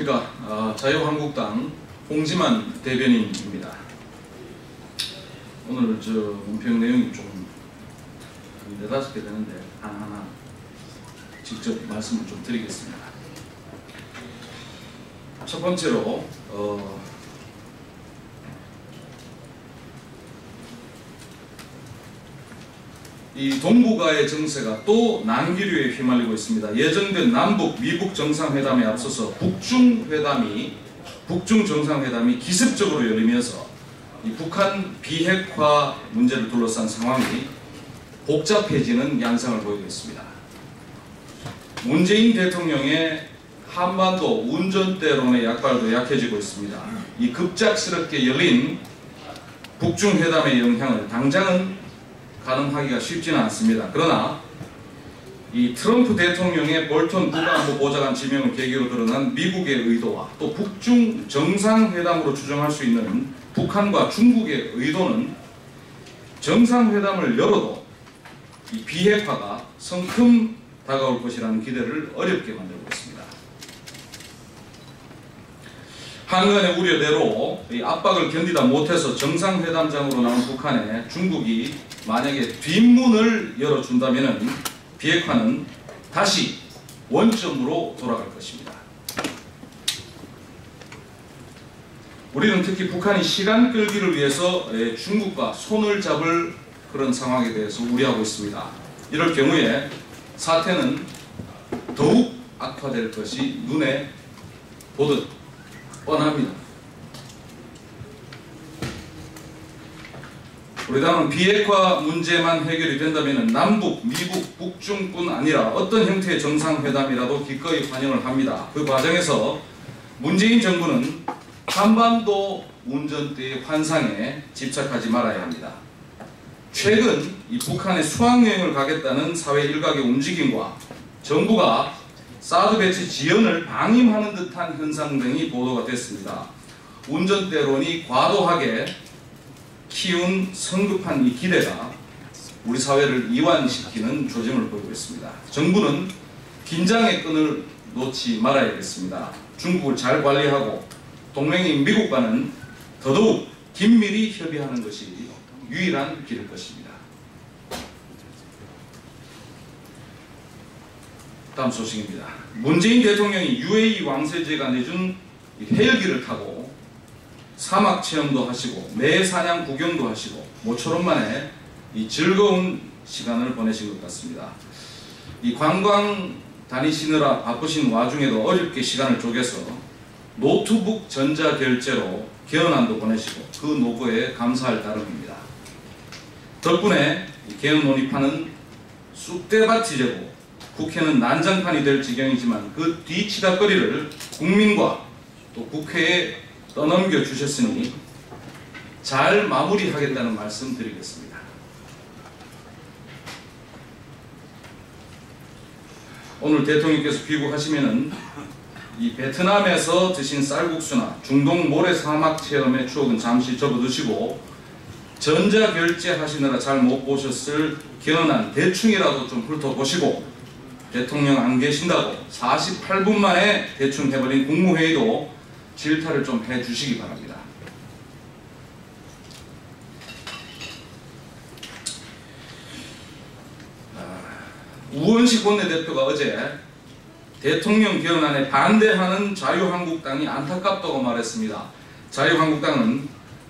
안녕하십니까. 자유한국당 홍지만 대변인입니다. 오늘 문평 내용이 좀 4-5개 되는데 하나하나 직접 말씀을 좀 드리겠습니다. 첫 번째로 이 동북아의 정세가 또 난기류에 휘말리고 있습니다. 예정된 남북, 미북 정상회담에 앞서서 북중 정상회담이 기습적으로 열리면서 이 북한 비핵화 문제를 둘러싼 상황이 복잡해지는 양상을 보이고 있습니다. 문재인 대통령의 한반도 운전대론의 약발도 약해지고 있습니다. 이 급작스럽게 열린 북중 회담의 영향을 당장은 가늠하기가 쉽지는 않습니다. 그러나 이 트럼프 대통령의 볼턴 국가안보보좌관 지명을 계기로 드러난 미국의 의도와 또 북중 정상회담으로 추정할 수 있는 북한과 중국의 의도는 정상회담을 열어도 이 비핵화가 성큼 다가올 것이라는 기대를 어렵게 만들고 있습니다. 한간의 우려대로 이 압박을 견디다 못해서 정상회담장으로 나온 북한에 중국이 만약에 뒷문을 열어준다면 비핵화는 다시 원점으로 돌아갈 것입니다. 우리는 특히 북한이 시간 끌기를 위해서 중국과 손을 잡을 그런 상황에 대해서 우려하고 있습니다. 이럴 경우에 사태는 더욱 악화될 것이 눈에 보듯 뻔합니다. 우리 당은 비핵화 문제만 해결이 된다면 남북, 미북, 북중뿐 아니라 어떤 형태의 정상회담이라도 기꺼이 환영을 합니다. 그 과정에서 문재인 정부는 한반도 운전대의 환상에 집착하지 말아야 합니다. 최근 이 북한의 수학여행을 가겠다는 사회 일각의 움직임과 정부가 사드 배치 지연을 방임하는 듯한 현상 등이 보도가 됐습니다. 운전대론이 과도하게 키운 성급한 이 기대가 우리 사회를 이완시키는 조짐을 보이고 있습니다. 정부는 긴장의 끈을 놓지 말아야겠습니다. 중국을 잘 관리하고 동맹인 미국과는 더더욱 긴밀히 협의하는 것이 유일한 길일 것입니다. 다음 소식입니다. 문재인 대통령이 UAE 왕세제가 내준 헬기를 타고 사막 체험도 하시고 매 사냥 구경도 하시고 모처럼 만에 이 즐거운 시간을 보내신 것 같습니다. 이 관광 다니시느라 바쁘신 와중에도 어렵게 시간을 쪼개서 노트북 전자결제로 개헌안도 보내시고 그 노고에 감사할 따름입니다. 덕분에 개헌 논의판은 쑥대밭이 되고 국회는 난장판이 될 지경이지만 그 뒤치다거리를 국민과 또 국회에 떠넘겨 주셨으니 잘 마무리하겠다는 말씀 드리겠습니다. 오늘 대통령께서 귀국하시면은 이 베트남에서 드신 쌀국수나 중동 모래사막 체험의 추억은 잠시 접어두시고 전자결제 하시느라 잘 못 보셨을 개헌안 대충이라도 좀 훑어보시고 대통령 안 계신다고 48분 만에 대충 해버린 국무회의도 질타를 좀 해주시기 바랍니다. 우원식 원내대표가 어제 대통령 개헌안에 반대하는 자유한국당이 안타깝다고 말했습니다. 자유한국당은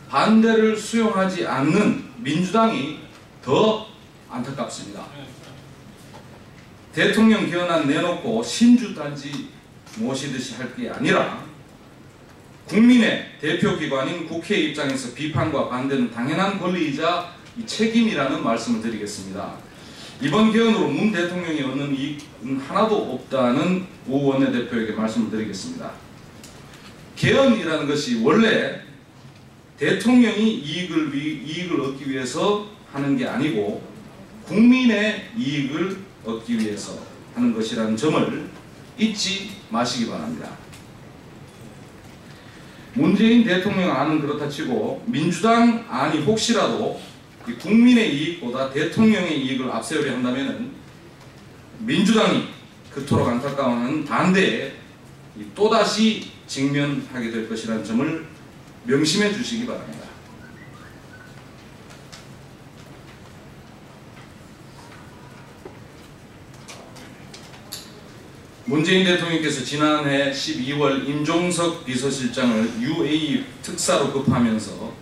반대를 수용하지 않는 민주당이 더 안타깝습니다. 대통령 개헌안 내놓고 신주단지 모시듯이 할 게 아니라 국민의 대표기관인 국회 입장에서 비판과 반대는 당연한 권리이자 책임이라는 말씀을 드리겠습니다. 이번 개헌으로 문 대통령이 얻는 이익은 하나도 없다는 우 원내대표에게 말씀을 드리겠습니다. 개헌이라는 것이 원래 대통령이 이익을 얻기 위해서 하는 게 아니고 국민의 이익을 얻기 위해서 하는 것이라는 점을 잊지 마시기 바랍니다. 문재인 대통령 안은 그렇다 치고 민주당 안이 혹시라도 국민의 이익보다 대통령의 이익을 앞세우려 한다면 민주당이 그토록 안타까워하는 반대에 또다시 직면하게 될 것이라는 점을 명심해 주시기 바랍니다. 문재인 대통령께서 지난해 12월 임종석 비서실장을 UAE 특사로 급하면서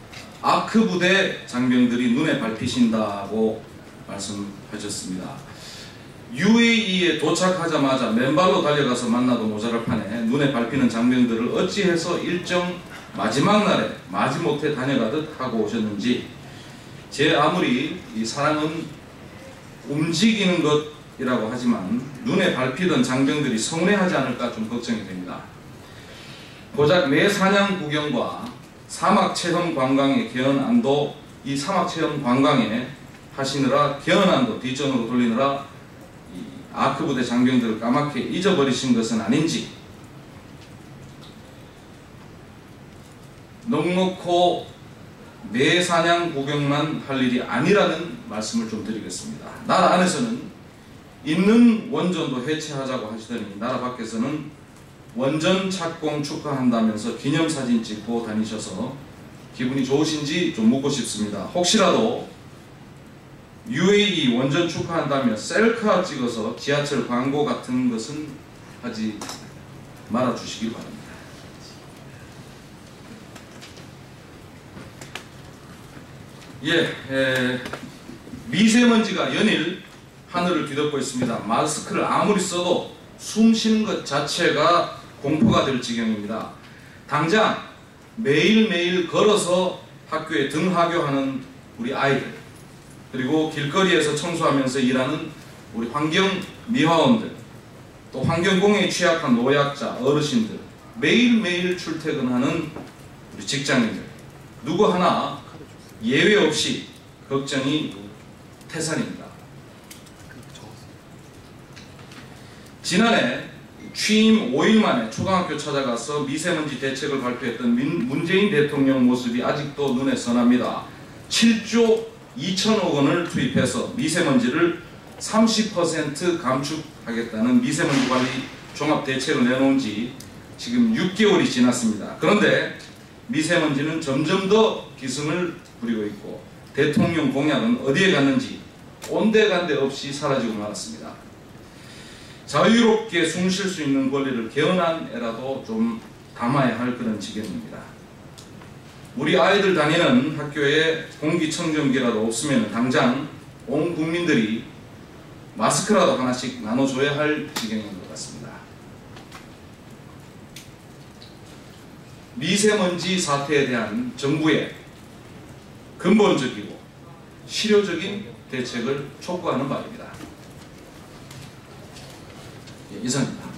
아크 부대 장병들이 눈에 밟히신다고 말씀하셨습니다. UAE에 도착하자마자 맨발로 달려가서 만나도 모자랄 판에 눈에 밟히는 장병들을 어찌해서 일정 마지막 날에 마지못해 다녀가듯 하고 오셨는지, 제 아무리 이 사람은 움직이는 것이라고 하지만 눈에 밟히던 장병들이 서운해하지 않을까 좀 걱정이 됩니다. 고작 내 사냥 구경과 사막 체험 관광의 개헌안도 이 사막 체험 관광에 하시느라 개헌안도 뒷전으로 돌리느라 이 아크 부대 장병들을 까맣게 잊어버리신 것은 아닌지, 넉넉고 내 사냥 구경만 할 일이 아니라는 말씀을 좀 드리겠습니다. 나라 안에서는 있는 원전도 해체하자고 하시더니 나라 밖에서는 원전 착공 축하한다면서 기념사진 찍고 다니셔서 기분이 좋으신지 좀 묻고 싶습니다. 혹시라도 UAE 원전 축하한다며 셀카 찍어서 지하철 광고 같은 것은 하지 말아주시기 바랍니다. 미세먼지가 연일 하늘을 뒤덮고 있습니다. 마스크를 아무리 써도 숨 쉬는 것 자체가 공포가 될 지경입니다. 당장 매일매일 걸어서 학교에 등하교하는 우리 아이들, 그리고 길거리에서 청소하면서 일하는 우리 환경미화원들, 또 환경공해에 취약한 노약자, 어르신들, 매일매일 출퇴근하는 우리 직장인들, 누구 하나 예외 없이 걱정이 태산입니다. 지난해 취임 5일 만에 초등학교 찾아가서 미세먼지 대책을 발표했던 문재인 대통령 모습이 아직도 눈에 선합니다. 7조 2천억 원을 투입해서 미세먼지를 30% 감축하겠다는 미세먼지 관리 종합대책을 내놓은 지 지금 6개월이 지났습니다. 그런데 미세먼지는 점점 더 기승을 부리고 있고 대통령 공약은 어디에 갔는지 온데간데 없이 사라지고 말았습니다. 자유롭게 숨 쉴 수 있는 권리를 개헌안에라도 좀 담아야 할 그런 지경입니다. 우리 아이들 다니는 학교에 공기청정기라도 없으면 당장 온 국민들이 마스크라도 하나씩 나눠줘야 할 지경인 것 같습니다. 미세먼지 사태에 대한 정부의 근본적이고 실효적인 대책을 촉구하는 바입니다. 이상입니다.